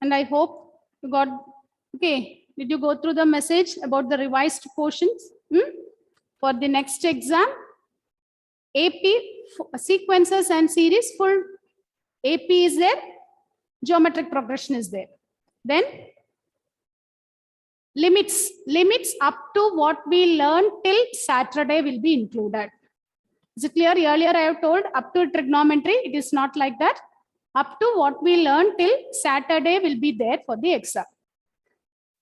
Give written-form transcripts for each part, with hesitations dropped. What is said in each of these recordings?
And I hope you got, okay, did you go through the message about the revised portions for the next exam? AP sequences and series, full AP is there, geometric progression is there. Then limits up to what we learn till Saturday will be included. Is it clear? Earlier I have told up to trigonometry, it is not like that. Up to what we learn till Saturday will be there for the exam.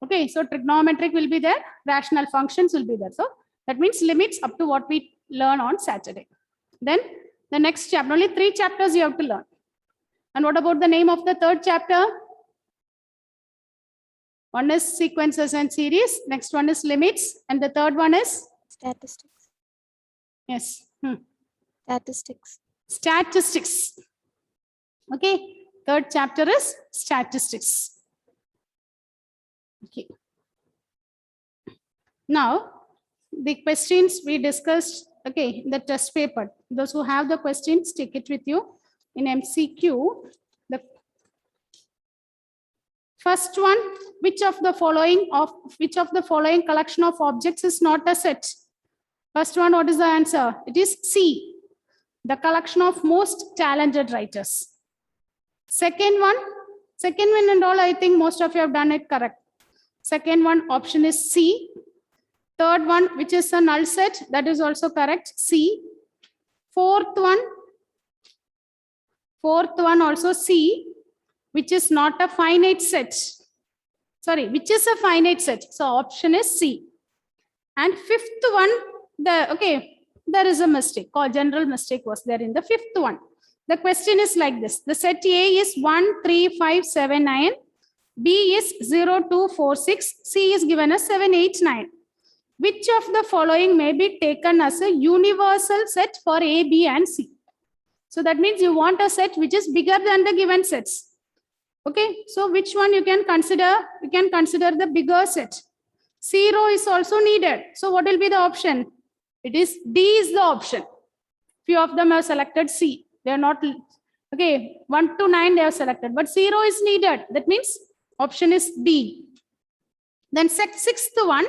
Okay, so trigonometric will be there, rational functions will be there. So that means limits up to what we learn on Saturday. Then the next chapter, only 3 chapters you have to learn. And what about the name of the third chapter? One is sequences and series, next one is limits, and the third one is? Statistics. Yes. Statistics. Statistics. Okay, third chapter is statistics. Okay. Now, the questions we discussed, okay, the test paper. Those who have the questions, take it with you in MCQ. The first one, which of the following collection of objects is not a set? First one, what is the answer? It is C, the collection of most talented writers. Second one and all, I think most of you have done it correct. Second one, option is C. Third one, which is a null set, that is also correct, C. Fourth one also C, which is not a finite set. Sorry, which is a finite set. So option is C. And fifth one, there is a mistake, called general mistake was there in the fifth one. The question is like this. The set A is 1, 3, 5, 7, 9. B is 0, 2, 4, 6. C is given as 7, 8, 9. Which of the following may be taken as a universal set for A, B, and C? So that means you want a set which is bigger than the given sets. Okay, so which one you can consider? You can consider the bigger set. 0 is also needed. So what will be the option? It is D is the option. Few of them have selected C. They are not, okay, 1 to 9 they have selected, but 0 is needed. That means option is D. Then sixth one,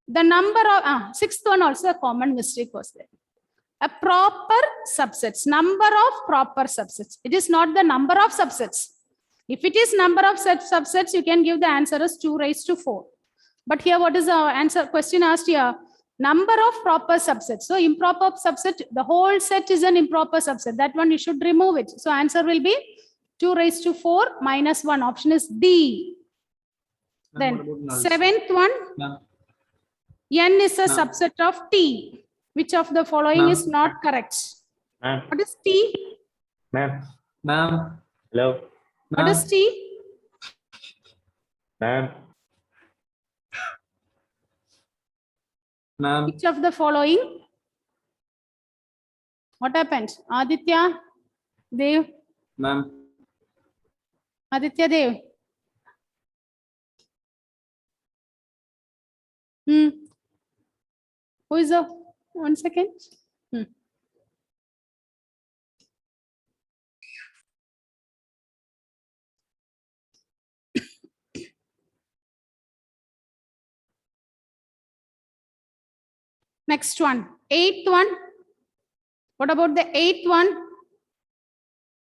the number of, sixth one also a common mistake was there. A proper subsets, number of proper subsets. It is not the number of subsets. If it is number of subsets, you can give the answer as 2 raised to 4. But here, what is the answer? Question asked here. Number of proper subsets. So improper subset, the whole set is an improper subset. That one you should remove it. So answer will be 2 raised to 4 minus 1. Option is D. Then seventh one, N is a subset of T. Which of the following is not correct? What is T? Ma'am. Hello. What is T? Ma'am. Which of the following? What happened? Aditya, Dev. Ma'am. Aditya, Dev. Who is the 1 second? Next one, eighth one. What about the eighth one?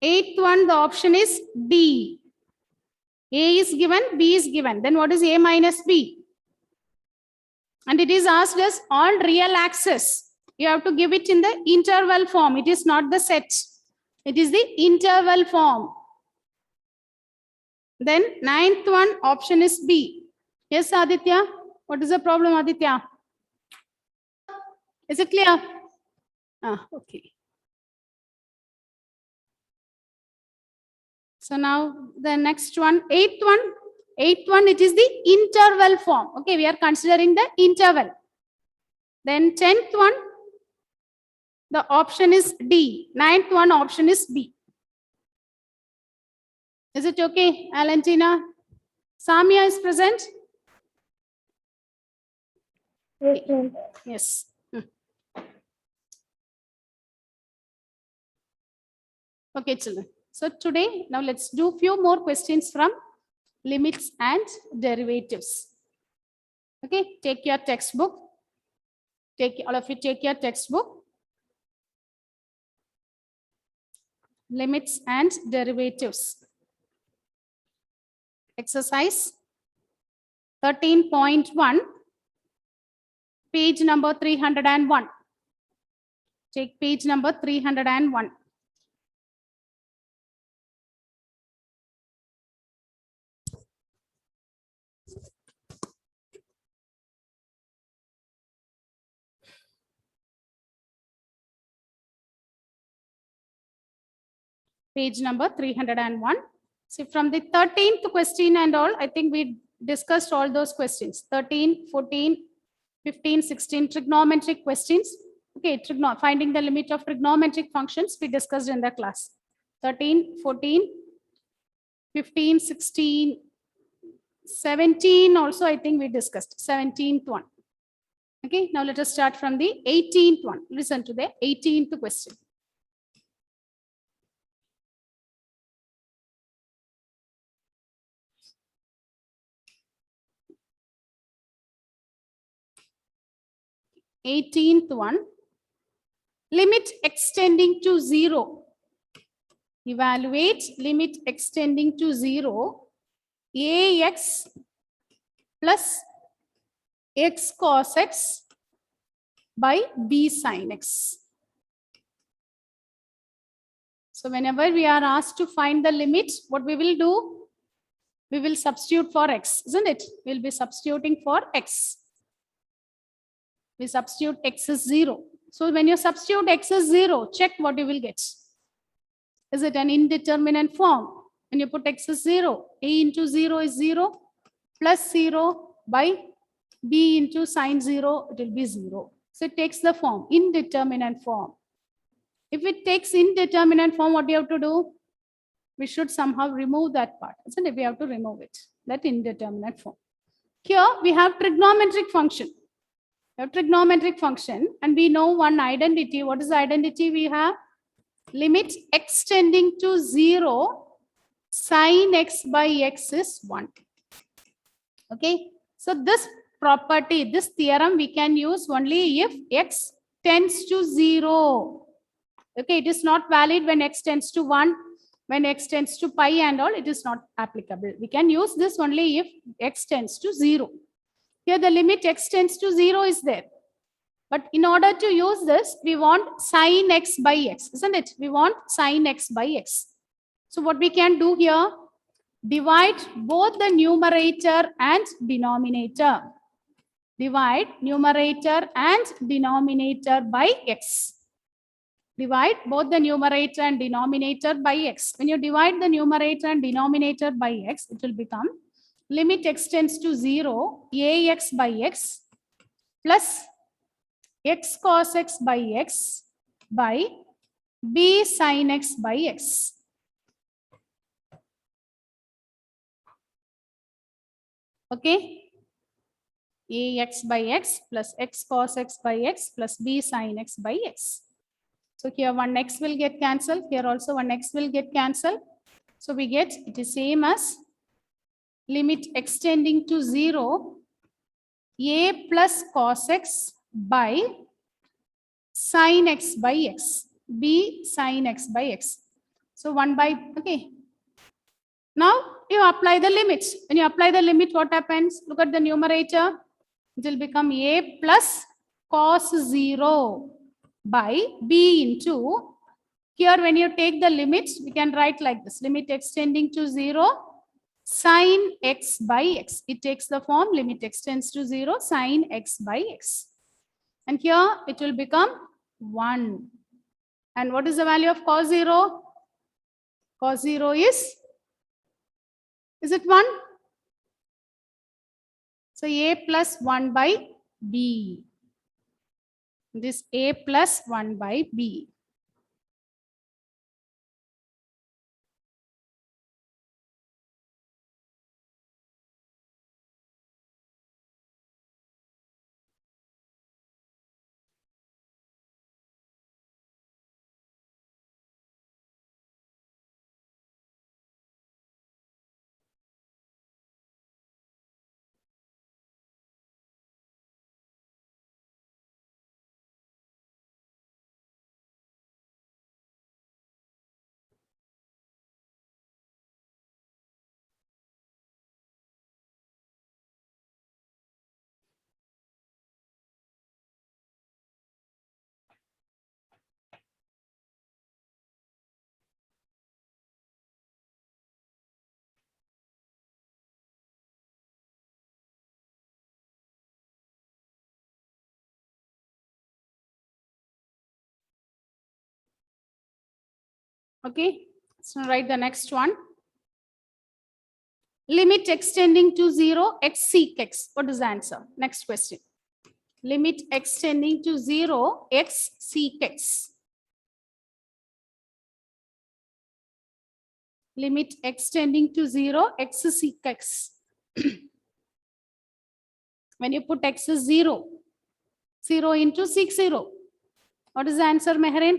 Eighth one, the option is D. A is given, B is given. Then what is A minus B? And it is asked us on real axis. You have to give it in the interval form. It is not the set. It is the interval form. Then ninth one, option is B. Yes, Aditya? What is the problem, Aditya? Is it clear? Okay. So now the next one, eighth one, it is the interval form. Okay, we are considering the interval. Then 10th one, the option is D. 9th one, option is B. Is it okay, Alantina? Samia is present? Yes. Okay, children. So today, now let's do few more questions from limits and derivatives. Okay, take your textbook. All of you take your textbook. Limits and derivatives. Exercise 13.1, page number 301. Take page number 301. Page number 301. See, from the 13th question and all, I think we discussed all those questions. 13, 14, 15, 16 trigonometric questions. Okay, finding the limit of trigonometric functions we discussed in the class. 13, 14, 15, 16, 17 also I think we discussed. 17th one. Okay, now let us start from the 18th one. Listen to the 18th question. Eighteenth one, limit extending to 0. Evaluate limit extending to 0, ax plus x cos x by b sin x. So whenever we are asked to find the limit, what we will do? We will substitute for x, isn't it? We'll be substituting for x. We substitute x is 0. So when you substitute x is 0, check what you will get. Is it an indeterminate form? When you put x is 0, a into 0 is 0, plus 0 by b into sine 0, it will be 0. So it takes the form, indeterminate form. If it takes indeterminate form, what do you have to do? We should somehow remove that part, isn't it? We have to remove it, that indeterminate form. Here we have trigonometric function. We have trigonometric function, and we know one identity. What is the identity we have? Limit extending to 0, sin x by x is 1. Okay, so this property, this theorem we can use only if x tends to 0. Okay, it is not valid when x tends to 1, when x tends to pi and all, it is not applicable. We can use this only if x tends to 0. Here the limit x tends to 0 is there. But in order to use this, we want sin x by x, isn't it? We want sin x by x. So what we can do here, divide both the numerator and denominator. Divide numerator and denominator by x. Divide both the numerator and denominator by x. When you divide the numerator and denominator by x, it will become limit x tends to 0, ax by x plus x cos x by x by b sin x by x. Okay, ax by x plus x cos x by x plus b sin x by x. So here one x will get cancelled. Here also one x will get cancelled. So we get it is same as limit extending to 0, a plus cos x by sin x by x, b sin x by x. So 1 by, okay. Now you apply the limits. When you apply the limit, what happens? Look at the numerator. It will become a plus cos 0 by b into, here when you take the limits, we can write like this, limit extending to 0, sin x by x. It takes the form limit extends to 0, sin x by x. And here it will become 1. And what is the value of cos 0? Cos 0 is it 1? So a plus 1 by b. This a plus 1 by b. Okay, so write the next one. Limit extending to 0, x sec x. What is the answer? Next question. Limit extending to 0, x sec x. Limit extending to 0, x sec x. When you put x is 0, 0 into sec 0. What is the answer, Meherin?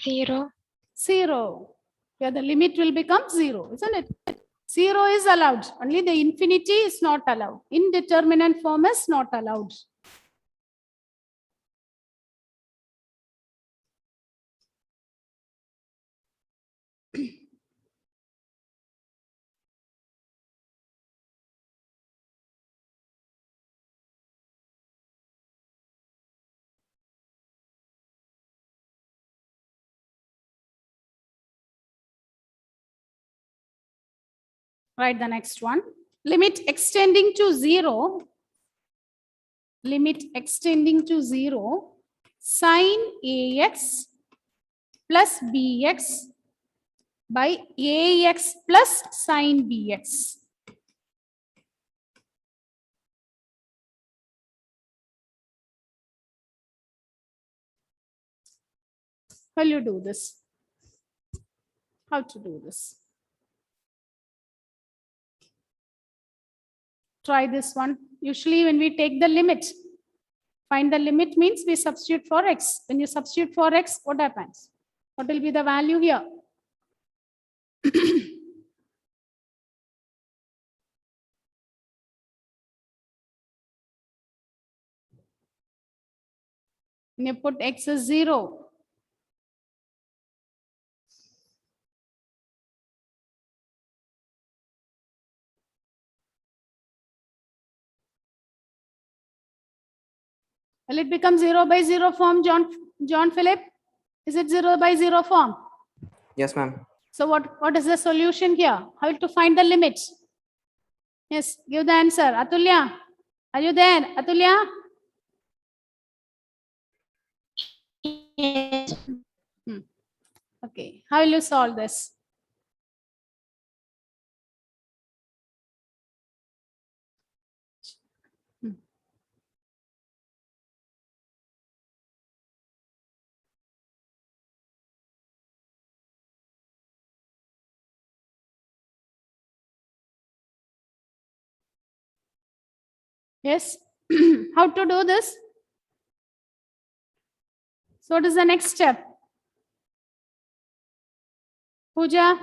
Zero. 0. Here the limit will become 0, isn't it? 0 is allowed. Only the infinity is not allowed. Indeterminate form is not allowed. Write the next one. Limit extending to 0. Limit extending to 0. Sin ax plus bx by ax plus sin bx. How will you do this? How to do this? Try this one. Usually when we take the limit, find the limit means we substitute for x. When you substitute for x, what happens? What will be the value here? When you put x as 0, will it become 0 by 0 form, John Philip? Is it 0 by 0 form? Yes, ma'am. So what is the solution here? How to find the limit? Yes, give the answer. Atulya, are you there? Atulya? Yes. Okay, how will you solve this? Yes, how to do this? So what is the next step? Pooja?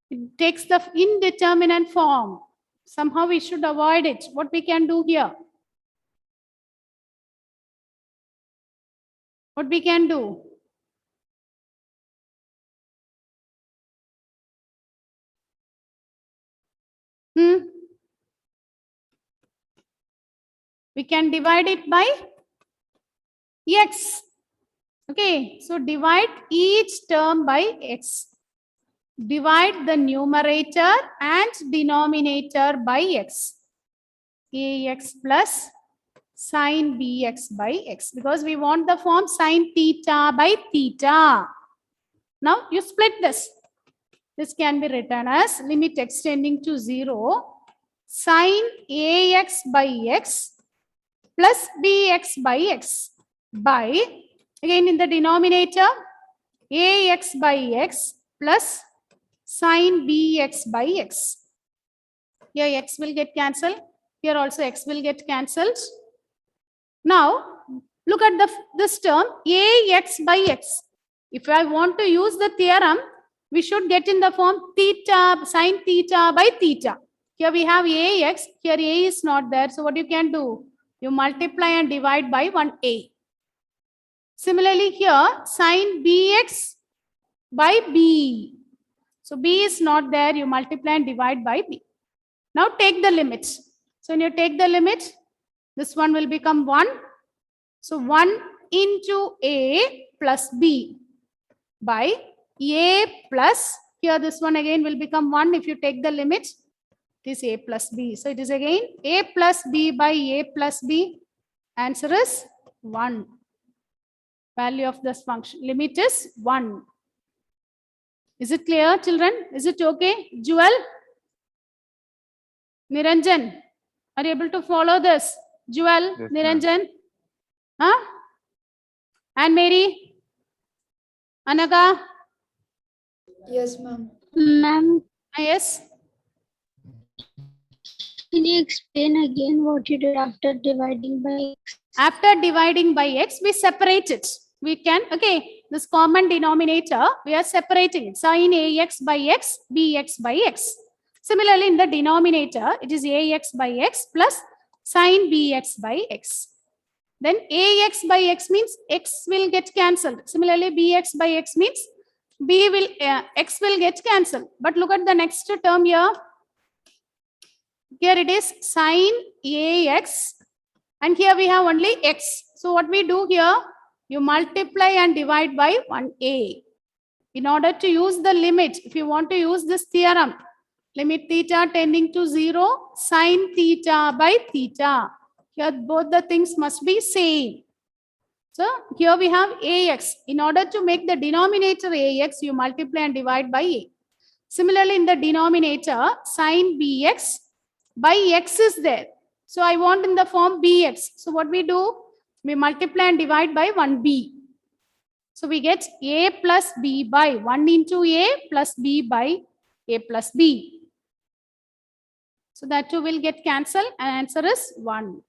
It takes the indeterminate form. Somehow we should avoid it. What we can do here? What we can do? We can divide it by x. Okay, so divide each term by x. Divide the numerator and denominator by x. Ax plus sin bx by x, because we want the form sin theta by theta. Now you split this. This can be written as limit extending to 0 sin ax by x plus bx by x by, again in the denominator, ax by x plus sin bx by x. Here x will get cancelled. Here also x will get cancelled. Now look at this term ax by x. If I want to use the theorem, we should get in the form theta, sin theta by theta. Here we have ax, here a is not there. So what you can do? You multiply and divide by 1a. Similarly here, sin bx by b. So b is not there, you multiply and divide by b. Now take the limit. So when you take the limit, this one will become 1. So 1 into A plus B by A plus, here this one again will become 1 if you take the limit. It is A plus B. So it is again A plus B by A plus B. Answer is 1. Value of this function limit is 1. Is it clear, children? Is it okay? Jewel? Niranjan? Are you able to follow this? Jewel? Yes, Niranjan? Huh? And Mary? Anaga? Yes, ma'am. Ma'am, Yes? can you explain again what you did after dividing by x? After dividing by x, we separate it. We can, okay, this common denominator, we are separating it. Sin ax by x, bx by x. Similarly, in the denominator, it is ax by x plus sin bx by x. Then ax by x means x will get cancelled. Similarly, bx by x means x will get cancelled. But look at the next term here. Here it is sin ax. And here we have only x. So what we do here, you multiply and divide by 1a. In order to use the limit, if you want to use this theorem, limit theta tending to 0, sin theta by theta. Here both the things must be same. So here we have ax. In order to make the denominator ax, you multiply and divide by a. Similarly, in the denominator, sin bx by x is there. So I want in the form bx. So what we do? We multiply and divide by 1b. So we get a plus b by 1 into a plus b by a plus b. So that too will get cancelled and answer is 1.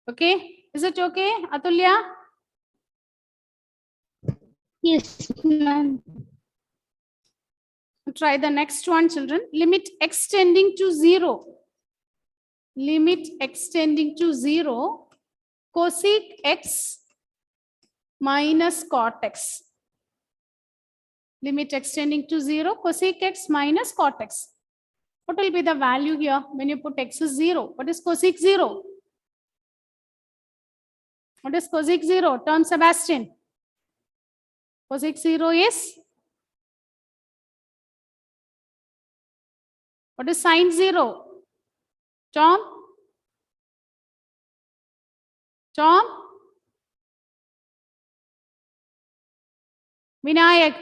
Okay, is it okay, Atulya? Yes, ma'am. Try the next one, children. Limit x tending to 0. Limit x tending to 0. Cosec x minus cot x. Limit x tending to 0. Cosec x minus cot x. What will be the value here when you put x is 0? What is cosec 0? What is cosec 0? Tom Sebastian. Cosec 0 is? What is sin 0? Tom? Tom? Vinayak.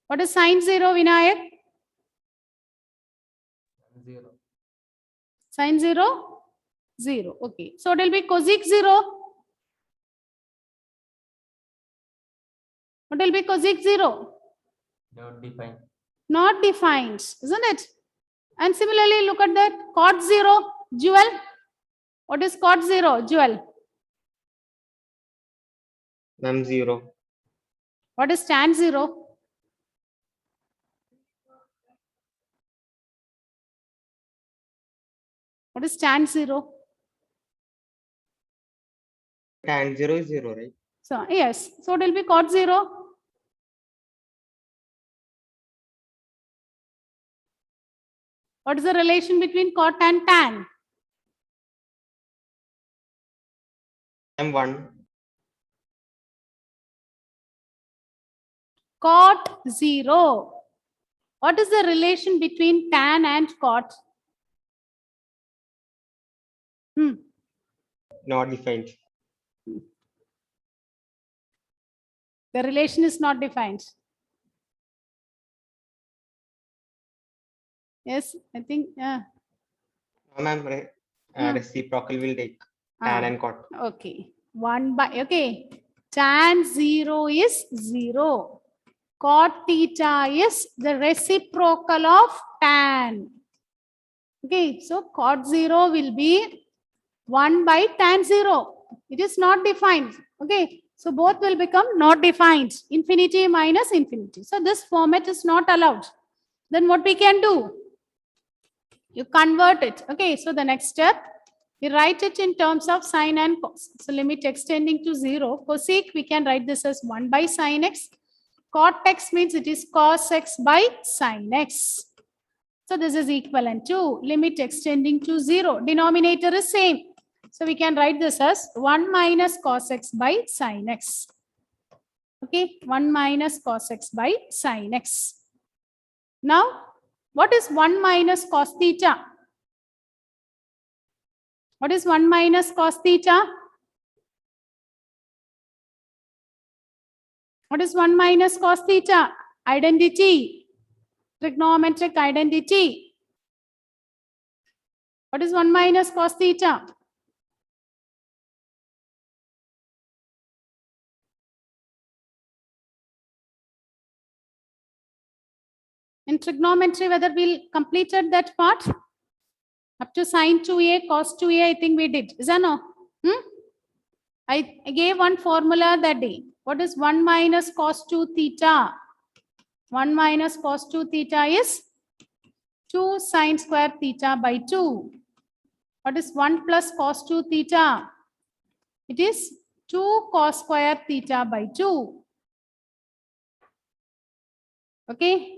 What is sin 0, Vinayak? 0. Sin 0? 0. Okay. So it will be cosec 0. What will be cosec 0? That would be fine. Not defined, isn't it? And similarly, look at that cot 0, Jewel. What is cot 0, Jewel? Ma'am, 0. What is tan 0? What is tan 0? Tan 0 is 0, right? So, yes. So, it will be cot 0. What is the relation between cot and tan? Ma'am, 1. Cot 0. What is the relation between tan and cot? Not defined. The relation is not defined. Yes, I think, yeah. No, ma'am, reciprocal will take tan and cot. Okay. 1 by, okay. Tan 0 is 0. Cot theta is the reciprocal of tan. Okay, so cot 0 will be 1 by tan 0. It is not defined. Okay, so both will become not defined. Infinity minus infinity. So this format is not allowed. Then what we can do? You convert it. Okay, so the next step, we write it in terms of sine and cos. So limit extending to 0. Cosec, we can write this as 1 by sine x. Cot x means it is cos x by sine x. So this is equivalent to limit extending to 0. Denominator is same. So we can write this as 1 minus cos x by sine x. Okay, 1 minus cos x by sine x. Now, what is 1 minus cos theta? What is 1 minus cos theta? What is 1 minus cos theta? Identity. Trigonometric identity. What is 1 minus cos theta? In trigonometry, whether we'll completed that part? Up to sine 2a, cos 2a, I think we did. Is that no? I gave one formula that day. What is 1 minus cos 2 theta? 1 minus cos 2 theta is 2 sine square theta by 2. What is 1 plus cos 2 theta? It is 2 cos square theta by 2. Okay.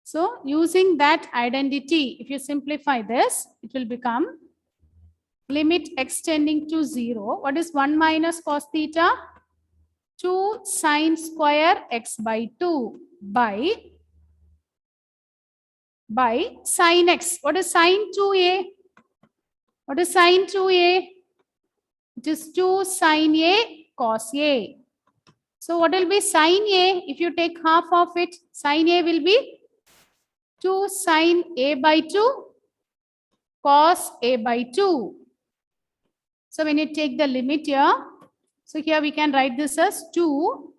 So using that identity, if you simplify this, it will become limit extending to 0. What is 1 minus cos theta? 2 sine square x by 2 by sine x. What is sine 2a? What is sine 2a? It is 2 sine a cos a. So what will be sine a? If you take half of it, sine a will be 2 sine a by 2 cos a by 2. So when you take the limit here, so here we can write this as 2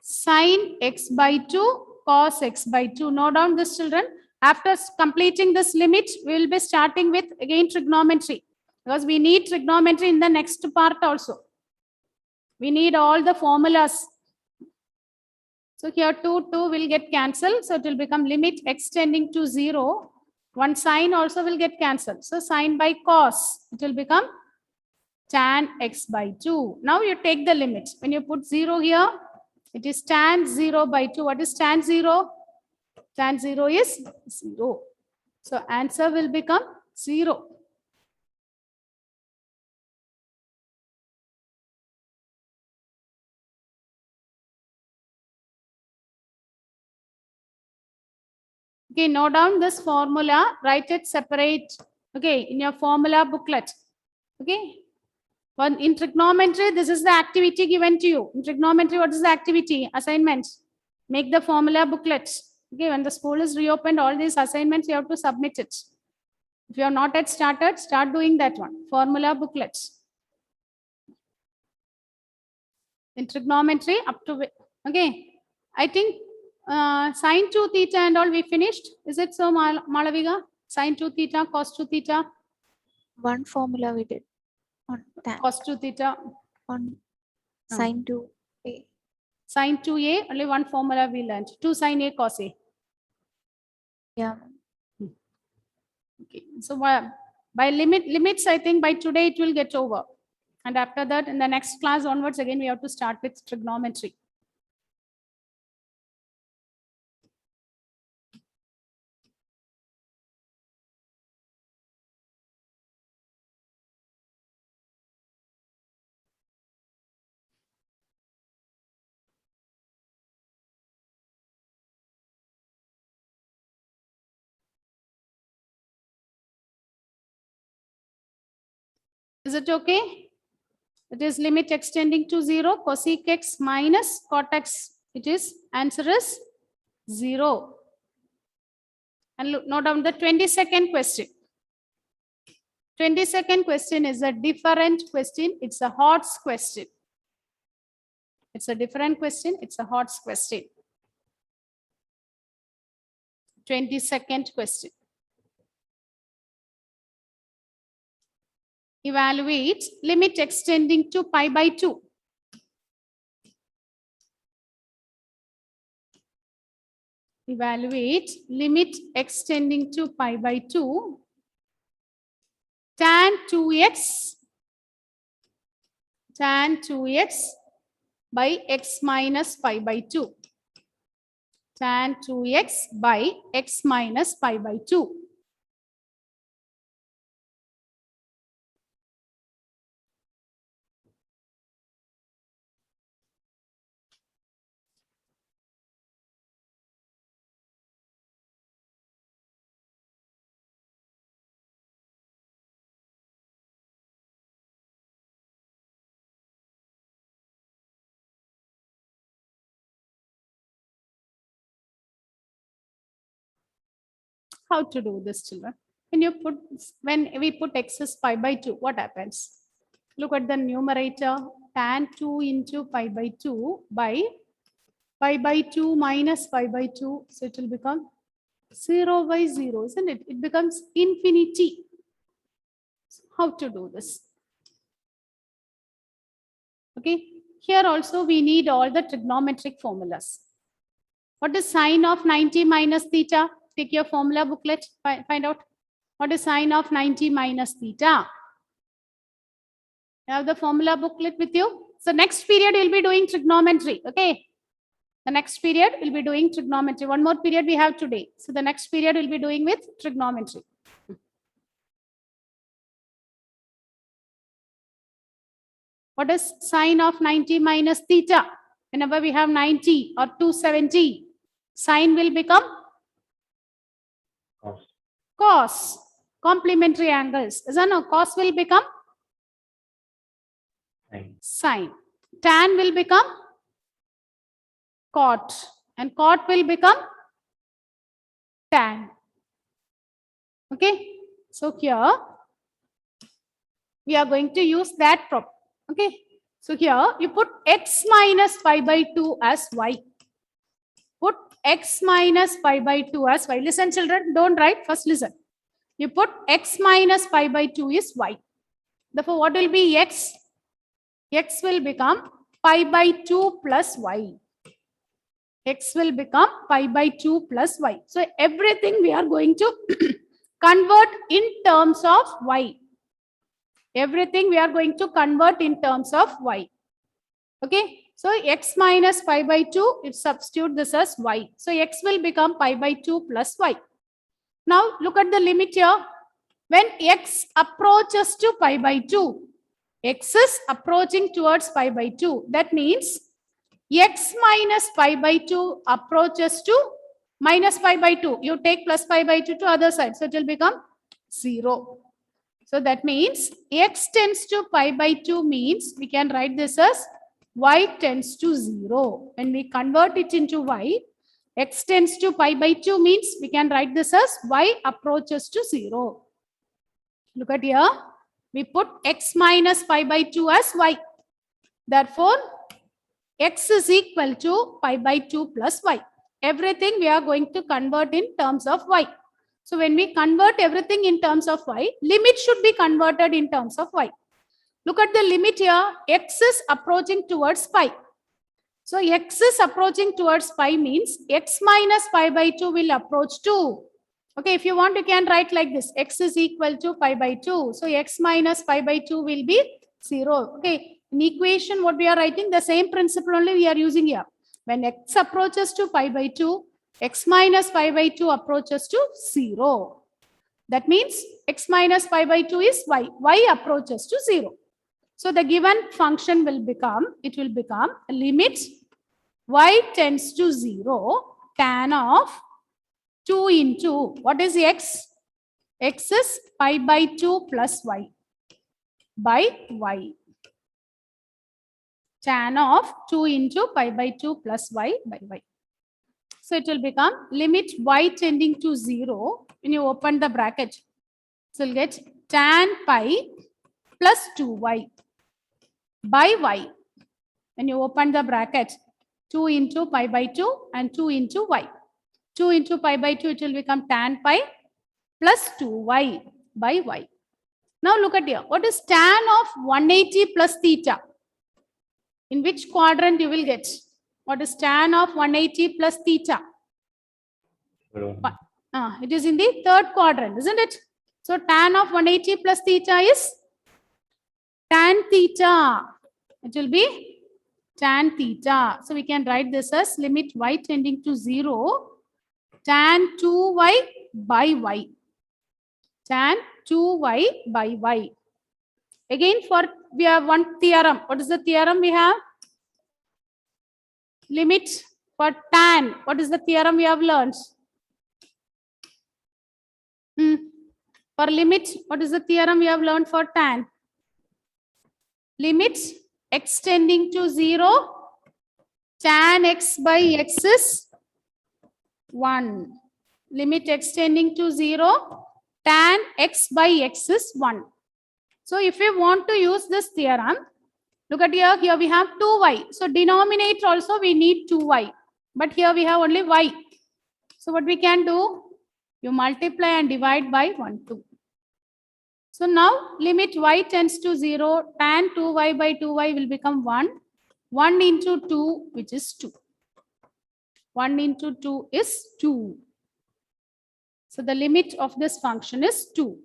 sine x by 2 cos x by 2. Note down this, children. After completing this limit, we will be starting with again trigonometry, because we need trigonometry in the next part also. We need all the formulas. So here 2 will get cancelled. So it will become limit extending to 0. One sine also will get cancelled. So sine by cos, it will become tan x by 2. Now you take the limit. When you put 0 here, it is tan 0 by 2. What is tan 0? Tan 0 is 0. So answer will become 0. Okay, note down this formula, write it separate, okay, in your formula booklet. Okay. One in trigonometry, this is the activity given to you. In trigonometry, what is the activity? Assignment. Make the formula booklet. Okay, when the school is reopened, all these assignments you have to submit it. If you are not yet started, start doing that one. Formula booklet. In trigonometry, up to, okay, I think Sine 2 theta and all we finished. Is it so, Malavika? Sine 2 theta, cos 2 theta, One formula we did on tan, cos 2 theta, on No. sine 2a. sine 2a, only one formula we learned. 2 sine a cos a. Yeah. Okay. So by limits, I think by today it will get over. And after that, in the next class onwards, again, we have to start with trigonometry. Is it okay? It is limit extending to 0, cosec x minus cot x. It is, answer is 0. And look, note down the 22nd question. 22nd question is a different question. It's a HOTS question. It's a different question. It's a HOTS question. 22nd question. Evaluate limit extending to pi by 2. Evaluate limit extending to pi by 2. Tan 2x by x minus pi by 2. Tan 2x by x minus pi by 2. How to do this, children? When we put x is pi by 2, what happens? Look at the numerator, tan 2 into pi by 2 by pi by 2 minus pi by 2. So it will become 0 by 0, isn't it? It becomes infinity. So how to do this? Okay, here also we need all the trigonometric formulas. What is sine of 90 minus theta? Take your formula booklet, find out what is sine of 90 minus theta. You have the formula booklet with you. So next period we'll be doing trigonometry. Okay. The next period we'll be doing trigonometry. One more period we have today. So the next period we'll be doing with trigonometry. What is sine of 90 minus theta? Whenever we have 90 or 270, sine will become cos. Complementary angles. Isn't it? Cos will become sine. Tan will become cot. And cot will become tan. Okay. So here we are going to use that prop. Okay. So here you put x minus pi by 2 as y. Put x minus pi by 2 as y. Listen, children, don't write. First listen. You put x minus pi by 2 is y. Therefore, what will be x? X will become pi by 2 plus y. X will become pi by 2 plus y. So everything we are going to convert in terms of y. Everything we are going to convert in terms of y. Okay. So x minus pi by 2, it substitute this as y. So x will become pi by 2 plus y. Now look at the limit here. When x approaches to pi by 2, x is approaching towards pi by 2. That means x minus pi by 2 approaches to minus pi by 2. You take plus pi by 2 to other side. So it will become 0. So that means x tends to pi by 2 means we can write this as y tends to 0. When we convert it into y, x tends to pi by 2 means we can write this as y approaches to 0. Look at here. We put x minus pi by 2 as y. Therefore, x is equal to pi by 2 plus y. everything we are going to convert in terms of y. So when we convert everything in terms of y, limit should be converted in terms of y. Look at the limit here. X is approaching towards pi. So x is approaching towards pi means x minus pi by 2 will approach 2. Okay, if you want, you can write like this. X is equal to pi by 2. So x minus pi by 2 will be 0. Okay, in equation what we are writing, the same principle only we are using here. When x approaches to pi by 2, x minus pi by 2 approaches to 0. That means x minus pi by 2 is y. Y approaches to 0. So the given function will become, it will become limit y tends to 0 tan of 2 into, what is x? X is pi by 2 plus y by y. Tan of 2 into pi by 2 plus y by y. So it will become limit y tending to 0 when you open the bracket. So you'll get tan pi plus 2y by y. When you open the bracket, 2 into pi by 2 and 2 into y. 2 into pi by 2, it will become tan pi plus 2y by y. Now look at here. What is tan of 180 plus theta? In which quadrant you will get? What is tan of 180 plus theta? It is in the third quadrant, isn't it? So tan of 180 plus theta is tan theta. It will be tan theta. So we can write this as limit y tending to 0 tan 2y by y. Tan 2y by y. Again, for we have one theorem. What is the theorem we have? Limit for tan. What is the theorem we have learned? For limit, what is the theorem we have learned for tan? Limit x tending to 0, tan x by x is 1. Limit x tending to 0, tan x by x is 1. So if we want to use this theorem, look at here, here we have 2y. So denominator also we need 2y. But here we have only y. So what we can do? You multiply and divide by 1, 2. So now limit y tends to 0, tan 2y by 2y will become 1. 1 into 2, which is 2. 1 into 2 is 2. So the limit of this function is 2.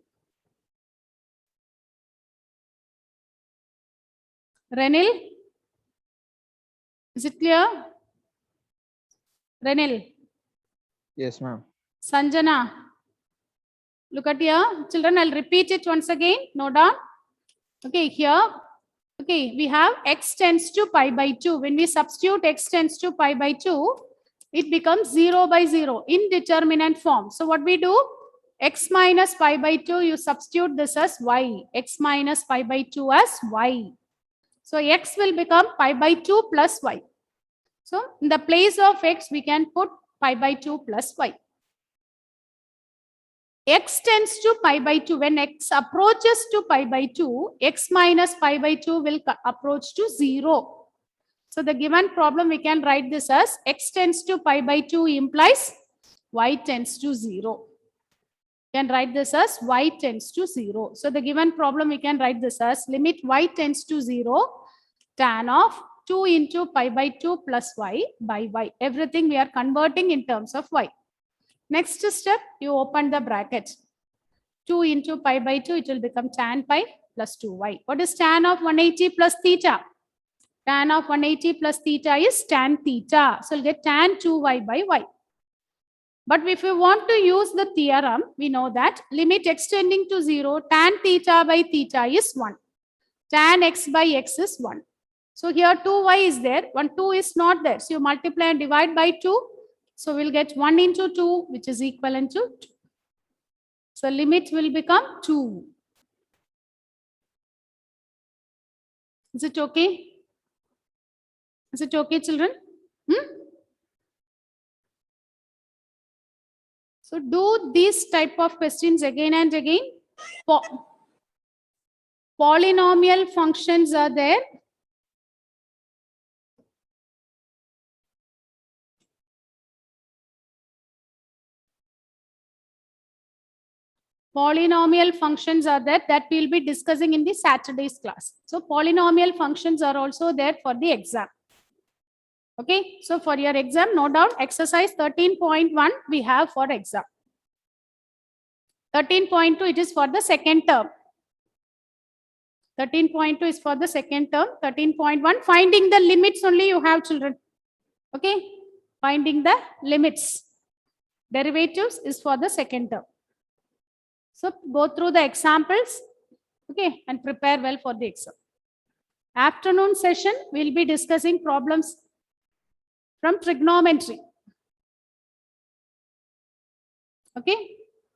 Renil? Is it clear? Renil? Yes, ma'am. Sanjana? Look at here. Children, I'll repeat it once again. Note down. Okay, here. Okay, we have x tends to pi by 2. When we substitute x tends to pi by 2, it becomes 0 by 0, indeterminate form. So what we do? X minus pi by 2, you substitute this as y. X minus pi by 2 as y. So x will become pi by 2 plus y. So in the place of x, we can put pi by 2 plus y. X tends to pi by 2. When x approaches to pi by 2, x minus pi by 2 will approach to 0. So the given problem, we can write this as x tends to pi by 2 implies y tends to 0. We can write this as y tends to 0. So the given problem, we can write this as limit y tends to 0 tan of 2 into pi by 2 plus y by y. Everything we are converting in terms of y. Next step, you open the bracket. 2 into pi by 2, it will become tan pi plus 2y. What is tan of 180 plus theta? Tan of 180 plus theta is tan theta. So you'll get tan 2y by y. But if we want to use the theorem, we know that limit x tending to 0, tan theta by theta is 1. Tan x by x is 1. So here 2y is there, 2 is not there. So you multiply and divide by 2. So we'll get 1 into 2, which is equivalent to 2. So limit will become 2. Is it okay? Is it okay, children? So do these type of questions again and again. Polynomial functions are there. Polynomial functions are there that we'll be discussing in the Saturday's class. So polynomial functions are also there for the exam. Okay, so for your exam, no doubt, exercise 13.1 we have for exam. 13.2, it is for the second term. 13.2 is for the second term. 13.1, finding the limits only you have, children. Okay, finding the limits. Derivatives is for the second term. So go through the examples, okay, and prepare well for the exam. Afternoon session, we'll be discussing problems from trigonometry. Okay,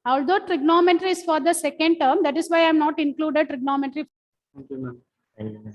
although trigonometry is for the second term, that is why I am not included trigonometry. Thank you, ma'am.